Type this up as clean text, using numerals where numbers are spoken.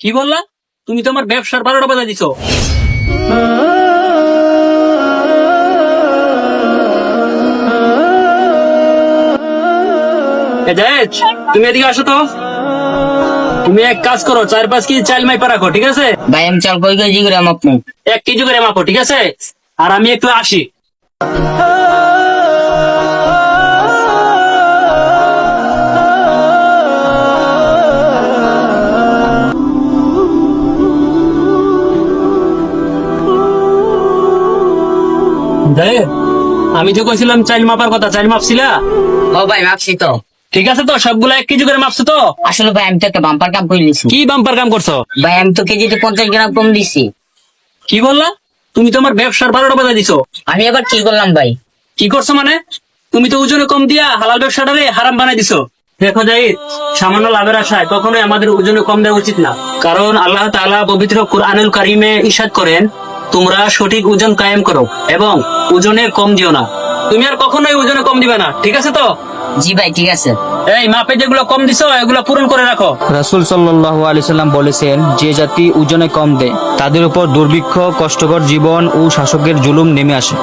কি বললা? তুমি তো আমার ব্যবসার 12টা বাজা দিছো। জায়েদ, তুমি এদিকে আসো তো। তুমি এক কাজ করো, 4-5 কেজি চাল মাইপা রাখো, ঠিক আছে? ভাই আমি চাল কই কেজি করে মাপমু? 1 কেজি করে মাপো, ঠিক আছে? আর আমি একটু আসি। জায়েদ, আমি তো কইছিলাম চাল মাপার কথা, চাল মাপছিলা? ও ভাই মাপছি তো। ঠিক আছে তো, সবগুলা 1 কেজি করে মাপছো তো? আসলে ভাই আমি তো একটা বাম্পার কাম করে নিছি। কি বাম্পার কাম করছো? ভাই আমি তো কেজিতে 50 গ্রাম কম দিছি। কি বললা? তুমি তো আমার ব্যবসার 12টা বাজা দিছো। আমি আবার কি করলাম ভাই? কি করছো মানে? তুমি তো ওজনে কম দিয়া হালাল ব্যবসাটারে হারাম বানাই দিছো। দেখো জাহিদ, সামান্য লাভের আশায় কখনোই আমাদের ওজনে কম দেওয়া উচিত না। কারণ আল্লাহ তাআলা পবিত্র কুরআনুল কারীমে ইরশাদ করেন, তোমরা সঠিক ওজন কায়েম করো এবং ওজনে কম দিও না। তুমি আর কখনোই ওজনে কম দিবে না, ঠিক আছে তো? জি ভাই ঠিক আছে। এই মাপে যেগুলো কম দিছো এগুলো পূরণ করে রাখো। রাসূল সাল্লাল্লাহু আলাইহি সাল্লাম বলেছেন, যে জাতি ওজনে কম দেয় তাদের উপর দুর্ভিক্ষ, কষ্টকর জীবন ও শাসকের জুলুম নেমে আসে।